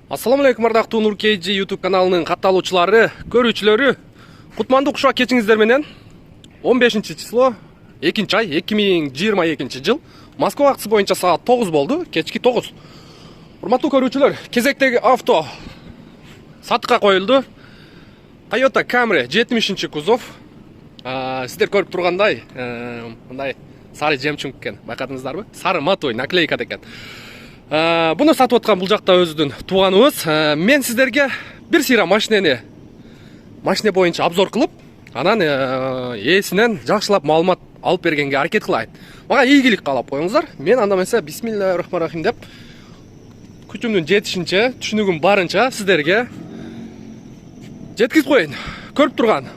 Assalamu алейкум ардактуу Nur KG YouTube каналынын катталуучулары, көрүүчүлөрү. Кутмандуу кушак кечиңиздер менен 15-число 2-ай 2022 жыл Москва акысы боюнча саат 9 болду, кечки 9. Урматтуу көрүүчүлөр, кезектеги авто сатыкка коюлду. Toyota Camry 70 кузов. Сиздер көрүп тургандай, мындай сары жемчуг экен, байкадыңыздарбы? Сары матовый наклейка экен. Буну сатып аткан бул жакта өзүдүн тууганыбыз. Мен сиздерге бир сыйра машина боюнча обзор кылып, анан ээсинен жакшылап маалымат алып бергенге аракет кылайын. Мага ийгилик каалап коюңуздар. Мен анда эмесе бисмиллахир-рахманир-рахим деп күчүмдүн жетишинче, түшүнүгүм барынча сиздерге жеткизип коеюн. Көрүп турган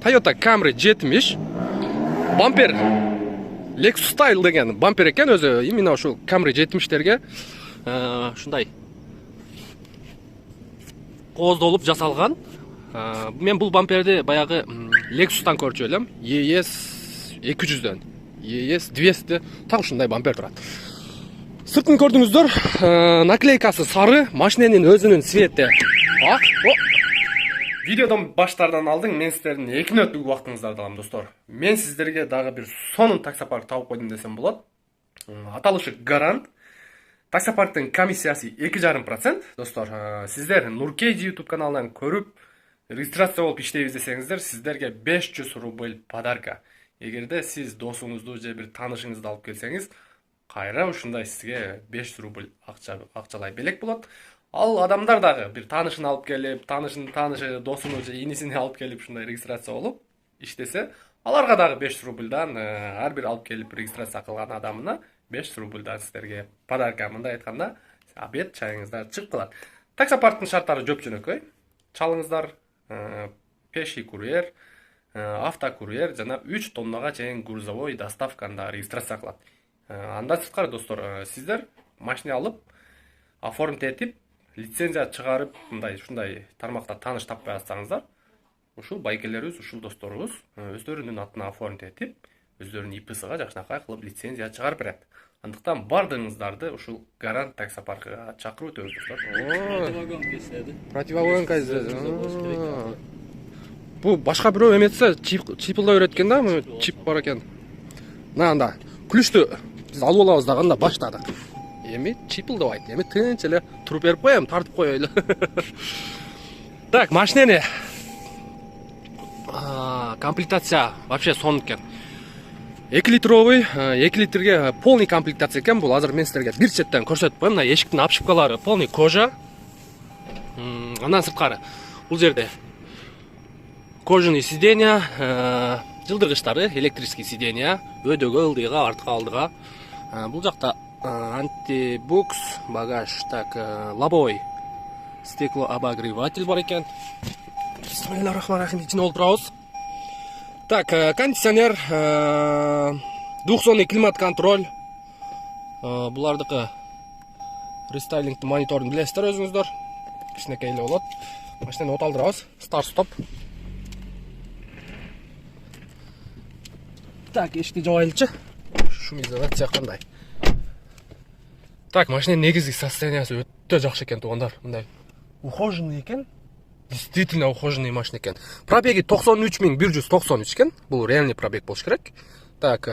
Toyota Camry 70 бампер Lexus Style деген бампер экен, өзү именно ушул Camry 70-терге ушундай кооздолуп жасалган. Мен бул бамперди баягы Lexus'тан көрчү элем, ES 200дөн, ES 200 так ушундай бампер турат. Сыртын көрдүңүздөр, наклейкасы сары, машиненин өзүнүн цвети ак. Видеодон баштардан алдың, мен сіздердің 2 мүнөттүк убактыңыздарды алам, достор. Мен сіздерге дагы бир сонун таксопарк табып койдум десем болот. Аталышы Гарант. Таксопарктын комиссиясы 2,5%. Достор, сиздер Nur KG YouTube каналынан көрүп, регистрация болуп иштейбиз десеңиздер, сиздерге 500 рубль подарка. Эгерде сиз досуңузду же бир таанышыңызды алып келсеңиз, кайра ушундай сизге 500 рубль акчалай белек болот. Ал адамдар дагы бир таанышын алып келип, таанышын таанышы досуну же инисини алып келип ушундай регистрация болуп иштесе, аларга дагы 500 рубльдан ар бир алып келип регистрация кылган адамына 500 рубльдан сиздерге подарка. Мындай айтканда, обед чайыңыздар чыгып калат. Таксопарктын шарттары жөп-жөнөкөй. Чалыңыздар, пеший курьер, автокурьер жана 3 тоннага чейин грузовой доставканда регистрация кылат. Андан сырткары, достор, сиздер машина алып, оформить этип, лицензия чыгарып, ушундай тармакта тааныш таппай атсаңыздар, ушул байкелерибиз, ушул досторубуз өздөрүнүн атына оформить этип, өздөрүнүн ИПсига жакшынакай кылып лицензия чыгарып берет. Андыктан бардыгыңыздарды ушул Гарант таксопаркыга чакырып өтөбүз, достор. Противогонка издеди. Бу башка бирөө эметсе чипылдай берет экен да, чип бар экен. Анда күлүштү биз алып алабыз дагы, анда баштадык. Эми чипылдабайт, эми тынч эле туруп берип коем, тартып коелу. Так, машинени комплектация вообще сонун экен. 2 литровый, 2 литрге полный комплектация экен. Бул азыр мен сиздерге бир четтен көрсөтүп коем. Мына эшиктин обшивкалары полный кожа. Андан сырткары бул жерде кожаный сиденья, жылдыргычтары, электрический сиденья, өйдөгө, ылдыйга, артка, алдыга. Бул жакта антибукс, багаж, так, лобовой стеклообогреватель бар екен. Бисмиллахир-рахманир-рахим, ичине олтурабыз. Так, кондиционер, двухзонный климат-контроль. Булардыкы рестайлингтин мониторун билесиздер өзүңүздөр. Кичинекей эле болот. Машинени оталдырабыз. Старт-стоп. Так, эшикти жабайлычы. Шумизация кандай. Так, машина негизги состояниясы өтө жакшы экен, туугандар. Мындай ухоженный экен. Действительно ухоженный машина экен. Пробеги 93193 экен. Бул реальный пробег болуш керек. Так,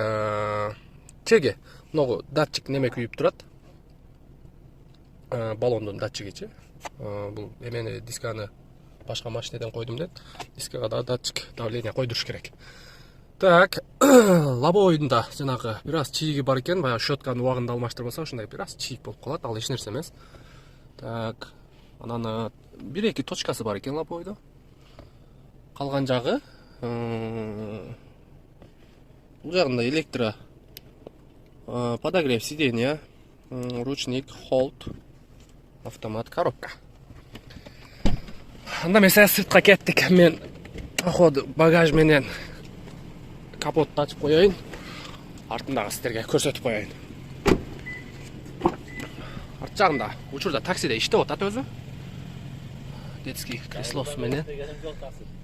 чеги могу датчик неме күйүп турат. Баллондун датчигичи. Бул эмени дисканы башка машинеден койдум деп. Дискага да датчик давление койдуруш керек. Так, лобовойдунда жанагы бир аз чийиги бар экен, баягы щетканын убагында алмаштырбаса, ушундай бир аз чийик болуп калат, ал эч нерсе эмес. Так, анан 1-2 точкасы бар экен лобовойдо. Калган жагы бул жагында электро, подогрев сиденья, ручник, холд, автомат, коробка. Анда мен сыртка кеттик. Мен походу багаж менен капотты ачып коеюн, артындагы сиздерге көрсөтүп коеюн. Арт жагында учурда таксиде иштеп атат өзү. Детский креслосу менен.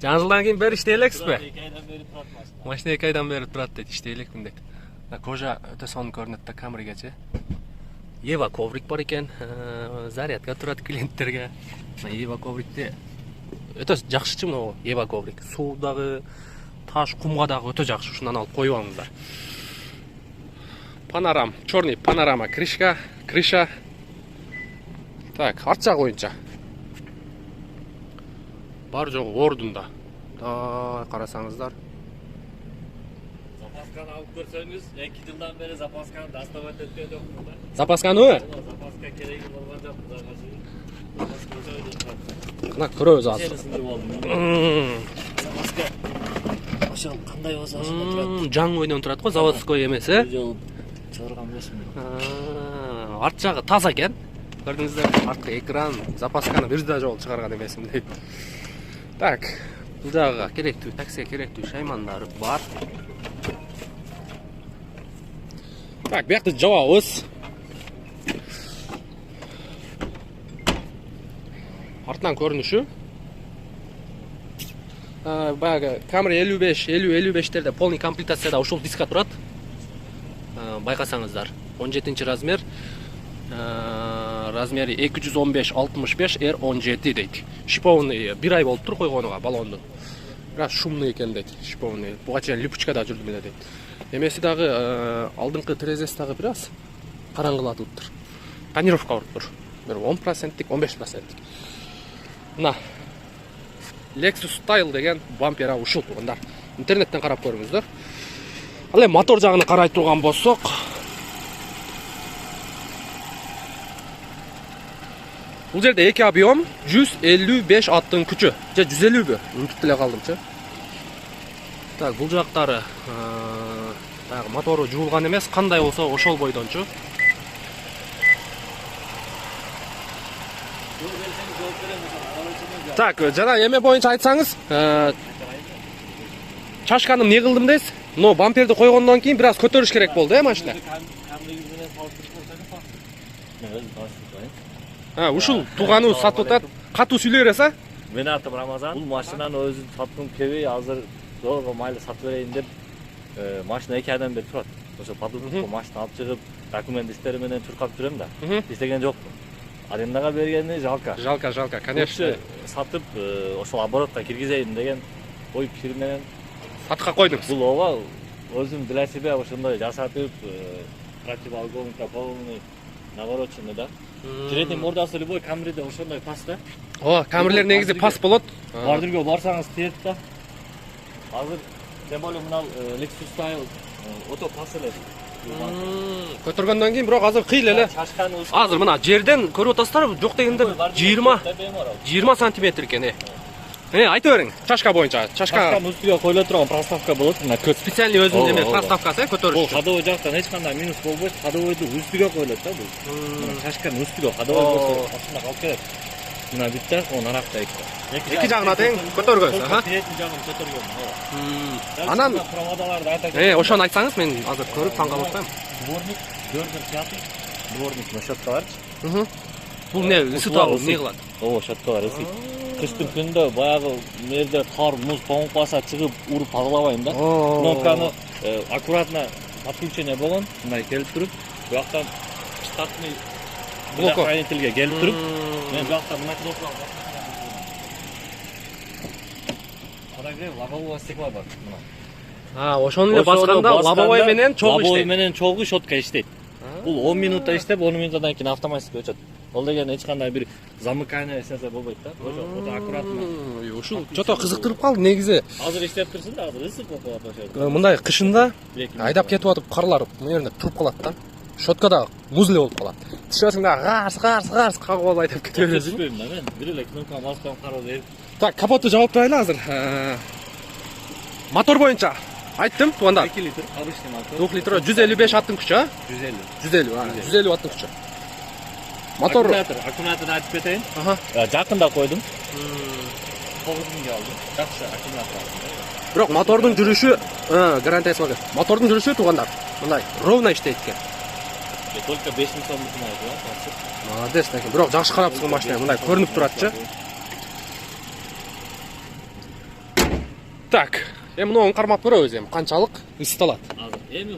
Жаңы жылдан кийин бери иштей элексизби? Машина 2 айдан бери турат дейт, иштей элекмин дейт. Кожа өтө сонун көрүнөт да Камригечи. Ева коврик бар екен, зарядка тұрады клиенттерге. Ева коврикте өте жақшы мынау Ева коврик. Судағы, таш, құмға дағы өте жақшы. Шунан алып қойып алыңыздар. Панорам, черный панорама крыша. Так, арт жақ ойынша. Бар жоғы ордында. Қарасаңыздар. Запасканы алып көрсеңіз, 2 жылдан бері запасканы доставать еткен жоқпын да. Запасканы ө? Запаска керегі болған жоқ, құдайға шүкір. Запаска өте тұрады. Мына көрөбүз азыр. Сенісінде болдым. Запаска ошол қандай болса ошондо тұрады. Жаң ойнон турат го, заводской эмес, э? Бир жолу чыгарган эмесмин. Арт жагы таза экен. Көрдүңүздөр, арткы экран, запасканы бир да жолу чыгарган эмесмин дейт. Так, бул жагы керектүү, таксиге керектүү шаймандар бар. Так, биякты жабабыз. Артынан көрүнүшү. Баягы Camry 55, 50-55терде полный комплектацияда ушул диска турат. Байкасаңыздар, 17 размер. Размери 215-65 R17 дейт. Шиповный 1 ай болуп тур койгонуга баллондун. Бирок шумный экен дейт. Шиповный. Буга чейин липучкада жүрдүм эле дейт. Эмеси дагы алдыңкы терезеси дагы бир аз караңгылатылып тур. Тонировка болуп тур. Бир 10%, 15%. Мына Lexus Style деген бампер ушул тугандар. Интернеттен карап көрүңүздөр. Ал эми мотор жагына карай турган болсок, бул жерде 2 объем 155 аттын күчү. Же 150бү? Унутуп деле калдымчы. Так, бул жактары баягы мотору жуулган эмес, кандай болсо ошол бойдончу. Так, жана эме боюнча айтсаңыз, чашканы эмне кылдым дейсиз? Но бамперди койгондон кийин бир аз көтөрүш керек болду, машина. Ушул тууганыбыз сатып атат. Катуу сүйлөй бересиз, а? Менин атым Рамазан. Бул машинаны өзүм саткым келбей, азыр жолго майлы сатып берейин деп, машина 2 айдан бери турат. Ошо подушка машина алып чыгып, документ иштери менен чуркап жүрөм да. Иштеген жокмун. Арендага бергени жалко. Жалко, конечно. Сатып, ошол оборотко киргизейин деген ой пикир менен сатка койдуңуз. бул ооба өзүм для себя ошондой жасатып, противоугонка полный навороченный да. Передний мордасы любой Camry'де ошондой пас да. Камерлер негизи пас болот. Бардырга барсаңыз тиет да. Азыр тем более мына Lexus Style ото пас эле. Көтөргөндөн кийин бирок азыр кыйыл эле. Азыр мына жерден көрүп атасыздар, жок дегенде 20 сантиметр экен. Айта бериң, чашка боюнча. Чашканын үстүгө коюла турган проставка болот. Мына көт специальный өзүнүн эме проставкасы, көтөрүш. Бул ходовой жактан эч кандай минус болбойт. Ходовойду үстүгө коюлат да бул. Мына чашканын үстүгө ходовой болсо астына калып келет. Мына битте, он аракта Эки жагына тең көтөргөнсүз, аха. Тиретин жагын көтөргөн. Анан проводаларды айта ошону айтсаңыз, мен азыр көрүп таң калып атам. Дворник, дёрдер пятый. Дворник на щеткалар. Бул не, ысытып алып эмне кылат? Ооба, щеткалар ысыйт. Кыштын күндө баягы мерде кар, муз тоңуп калса чыгып уруп тазалабайм да. Кнопканы аккуратно подключение болгон, мындай келип туруп, бияктан штатный хранительге келип туруп, мен бияктан мына кнопканы подогрев лобового стекла бар. Ошону эле басканда лобовой менен чогуу иштейт. Лобовой менен чогуу щетка иштейт. Бул 10 минутта иштеп, 10 минуттан кийин автоматически өчөт. Ол деген эч кандай бир замыкание эсесе болбойт да. Ошо аккуратно. Ушул чото кызыктырып калды негизи. Азыр иштеп турсун да, азыр ысык болуп калат ошо. Мындай кышында айдап кетип атып карлар мына жерде туруп калат да. Щеткада муз эле болуп калат. Түшөсүң да гарс кагып алып айдап кете бересиң. Түшпөйм да мен. Бир эле кнопканы басып кароо берип. Так, капотту жаап турайлы азыр. Мотор боюнча айттым, тугандар. 2 литр обычный мотор. 2 литр 155 аттын күчү, а? 150. 150 аттын күчү. Мотор аккумуляторду айтып кетейин. Жакында койдум. 9000 алдым. Жакшы аккумулятор. Бирок мотордун жүрүшү, гарантиясы бар. Мотордун жүрүшү тугандар. Мындай ровно иштейт экен. Только 5000 сомдук айтып. Молодец экен. Бирок жакшы карапсыз машина, мындай көрүнүп туратчы. Так, эми муну кармап көрөбүз эми канчалык ысыталат. Азыр эми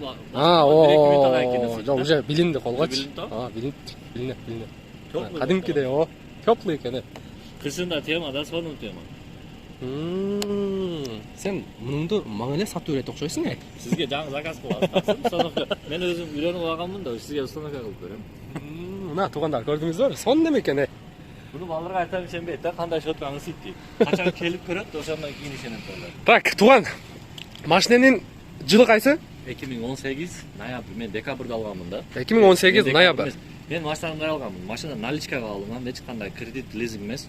жок уже билинди колгочу. Билинди да? Билинип. Теплый Кадимкидей теплый экен. Кышында тема да, сонун тема. Сен мунуңду мага эле сатып берет окшойсуң. Сизге жаңы заказ кыласыз. Установка. Мен өзүм үйрөнүп алганмын да, сизге установка кылып берем. Мына туугандар көрдүңүздөр, сон неме экен? Буну балдарга айтам ишенбейт да, кандай шотканы ысыйт дейт. Качан келип көрөт, ошондон кийин ишенет балдар. Так, тууган. Машиненин жылы кайсы? 2018 ноябрь, мен декабрда алганмын да. 2018 ноябрь. Мен машинамды алганмын. Машина наличкага алынган, эч кандай кредит, лизинг эмес.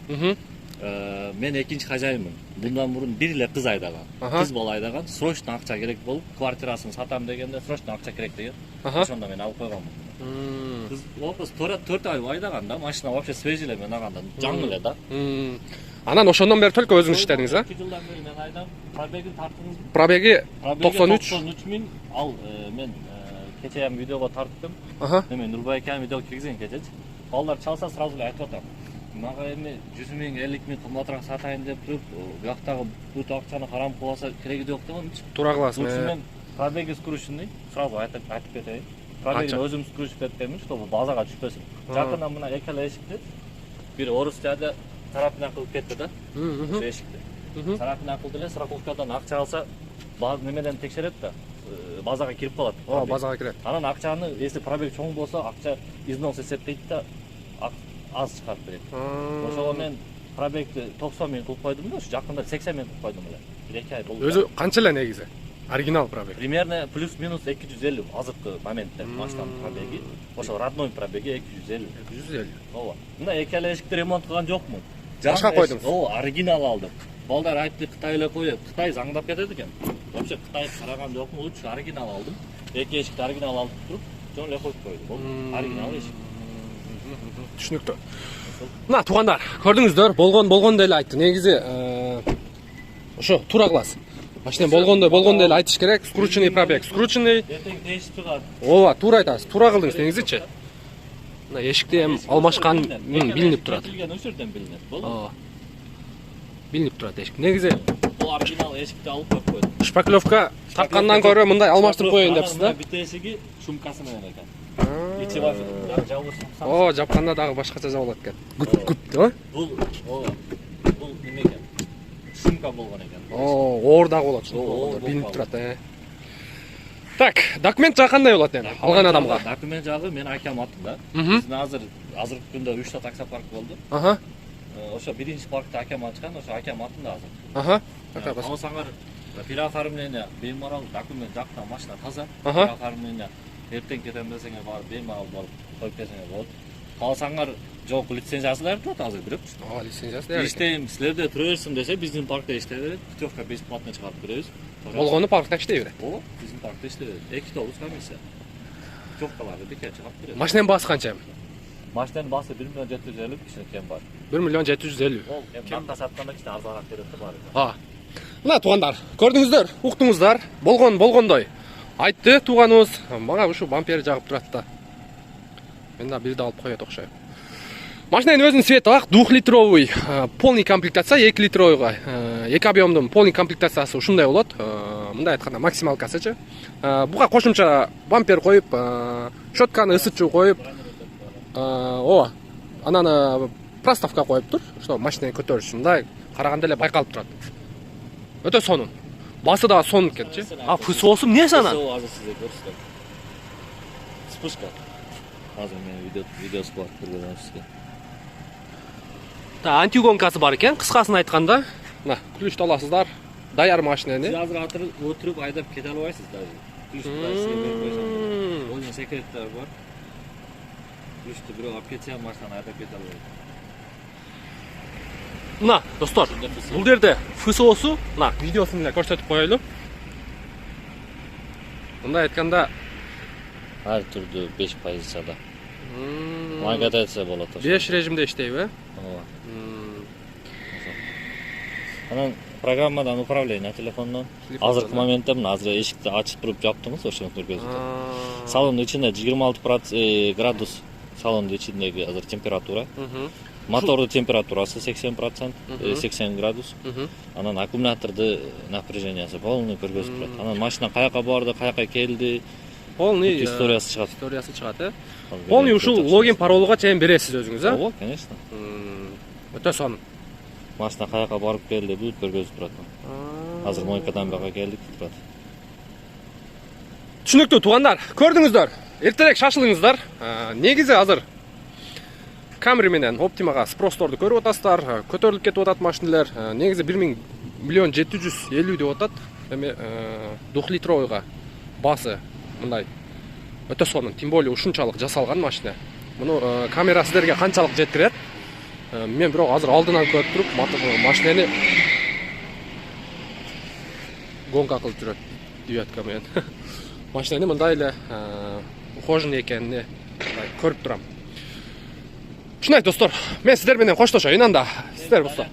Мен экинчи хозяйынмын. Bundan мурун бир эле кыз айдаган. Кыз бала айдаган, срочно акча керек болуп, квартирасын сатам дегенде срочно акча керек деген. Ошондо мен алып койгонмун. Кыз вопрос 4 ай айдаган да, машина вообще свежий эле мен алганда, жаңы эле да. Анан ошондон бери только өзүңүз иштедиңиз, 2 жылдан бери мен айдам. Пробегин тарттыңызбы? Пробеги 93. 93 миң. Ал мен кече ham видеого тарттым. Эми Нурбай акам видео киргизген кечеч. Балдар чалса сразу эле айтып атам. Мага эми 100 миң, 50 миң кымбатыраак сатайын деп туруп, бияктагы бүт акчаны харам кыласа кереги жок дегенчи. Туура кыласың. Мен пробеги скрученный, сразу айтып кетейин. Пробеги өзүм скручип эткенмин, чтобы базага түшпөсүн. Жакындан мына экеле эшикти бир орус дяде тарапынан кылып кетти да. Ошо эшикти. Тарапынан кылды эле, страховкадан акча алса, немеден текшерет да. Базага кирип калат. Базага кирет. Анан акчаны, если пробег чоң болсо, акча износ эсептейт да, аз чыгарып берет. Ошого мен пробегти 90 миң кылып койдум да, жакында 80 миң кылып койдум эле. 1-2 ай болду. Өзү канча эле негизи? Оригинал пробег. Примерно плюс-минус 250 азыркы моментте машинанын пробеги. Ошо родной пробеги 250. 250. Ооба. Мына экеле эшикти ремонт кылган жокмун. Башка койдум. Ооба, оригинал алдым. Балдар айтты, Кытай эле коет. Кытай заңдап кетет экен. Вообще Кытай караган жокмун, лучше оригинал алдым. Эки эшикти оригинал алып туруп, жөн эле коюп койдум. Бул оригинал эшик. Түшүнүктүү. Мына туугандар, көрдүңүздөр, болгондой эле айтты. Негизи ошо туура кыласыз. Машина болгондой эле айтыш керек. Скрученный пробег, скрученный. Эртең değişип чыгат. Ооба, туура айтасыз. Туура кылдыңыз негизичи. Мына эшикти эми алмашкан билинип турат. Билген өчүрдөн билинет. Болду. Ооба. Билинип турат эшик. Негизи Бул оригинал эшикти алып коюп койдум. шпаклевка таккандан көрө мындай алмаштырып коеюн депсиз да? Бит эшиги сумкасы менен экен. Ичи вообще жабылып сумка. О, жапканда дагы башкача жабылат экен. Күп, да? Бул бул неме экен? Сумка болгон экен. Оор дагы болот. Билинип турат. Так, документ жагы кандай болот эми? Алган адамга. Документ жагы мен акам аттым да. Биздин азыркы күндө 3 та таксопарк болду. Ошо биринчи паркты акам ачкан, ошо акам аттында азыр. Калсаңар переоформление беймарал документ жактан машина таза. Переоформление эртең кетем десеңер барып беймарал барып коюп келсеңер болот. Калсаңар жок, лицензиясы да турат азыр бирок. Лицензиясы да. Иштейм, силерде тура берсин десе, биздин паркта иштей берет. Путевка бесплатно чыгарып беребиз. Болгону паркта иштей берет. Ооба, биздин паркта иштей берет. 2 толус комиссия. Путевкаларды бекер чыгарып берет. Машинанын баасы канча? Машинанын баасы 1 миллион 750 кичине кем бар. 1 миллион 750. Ол кем сатканда кичине арзаныраак берет бар. Мына туугандар, көрдүңүздөр, уктуңуздар, болгондой. Айтты тууганыбыз, мага ушу бампер жагып турат да. Мен да бирди алып коет окшойм. Машинанын өзүнүн свети ак, 2-литровый полный комплектация, 2 литровыйга, 2 объемдун полный комплектациясы ушундай болот. Мындай айтканда максималкасычы. Буга кошумча бампер коюп, щетканы ысытчу коюп, ооба. Анан проставка коюптур, что машинаны көтөрүш ушундай караганда эле байкалып турат. Өтө сонун. Басы да сонун экенчи. ФСОсу эмне санат? ФСО азыр сизге көрсөтөм. Спушка. Азыр мен видеосу бар көргөнүм сизге. Антигонкасы бар экен, кыскасын айтканда. Мына, ключту аласыздар. Даяр машинаны. Сиз азыр отуруп айдап кете албайсыз даже. Ключту да сизге берип койсом. Oyun секреттер бар. Ключту бирөө алып кетсе, машинаны айдап кете албайт. Мына, достор, бул жерде ФСОсу, мына, видеосун эле көрсөтүп коелу. Мындай айтканда, ар түрдүү 5 позицияда. Магадация болот. 5 режимде иштейби? Ооба. Анан программадан управление телефондон. Азыркы моментте мына азыр эшикти ачып туруп жаптыңыз, ошону көргөзөт. Салондун ичинде 26 градус салондун ичиндеги азыр температура. Мотордун температурасы 80%, 80 градус. Анан аккумулятордун напряжениясы полный көргөзүп турат. Анан машина каяка барды, каяка келди, полный историясы чыгат. Историясы чыгат, э? Полный ушул логин паролуга чейин бересиз өзүңүз, э? Ооба, конечно. Өтө сонун. Машина каяка барып келди, бүт көргөзүп турат. Азыр Мойкадан бага келдик турат. Түшүнүктүү туугандар, көрдүңүздөр. Эртерээк шашылыңыздар. Негизи азыр Camry менен Optima'га спросторду көрүп атасыздар. Көтөрүлүп кетип атат машиналар. Негизи 1 миллион 750 деп атат. Эми 2 литровыйга басы мындай өтө сонун. Тем более ушунчалык жасалган машина. Муну камера сиздерге канчалык жеткирет? Мен бирок азыр алдынан көрүп туруп, машинени гонка кылып жүрөт девятка менен. Машинени мындай эле ухоженный экенин көрүп турам. Ушундай достор, мен сиздер менен коштошоюн анда. Сиздер болсо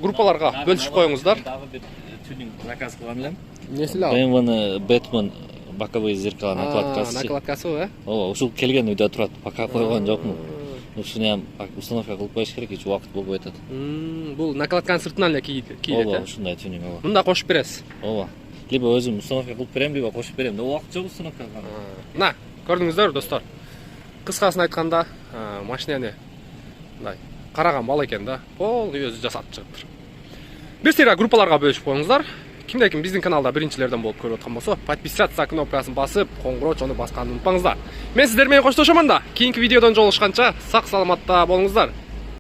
группаларга бөлүшүп коюңуздар. Дагы бир тюнинг заказ кылган элем. Несил ал? BMW Batman боковые зеркала накладкасы. Накладкасы, э? Ооба, ушул келген үйдө турат. Пока койгон жокмун. Ушуну установка кылып коюш керек, эч убакыт болбой атат. Бул накладканын сыртынан эле кийилет, Ооба, э? ушундай тюнинг ооба. Мында кошуп бересиз. Ооба. Либо өзүм установка кылып берем, либо кошуп берем. Но убакыт жок установка кылган. Мына, көрдүңүздөр достор. Кыскасын айтканда, машинени мындай караган бала экен да. Полный өзү жасап чыгыптыр. Бир сыйра группаларга бөлүшүп коюңуздар. Кимде-ким биздин каналда биринчилерден болуп көрүп аткан болсо, подписаться кнопкасын басып, коңгуроо чону басканды унутпаңыздар. Мен сиздер менен коштошом анда. Кийинки видеодон жолугушканча сак саламатта болуңуздар.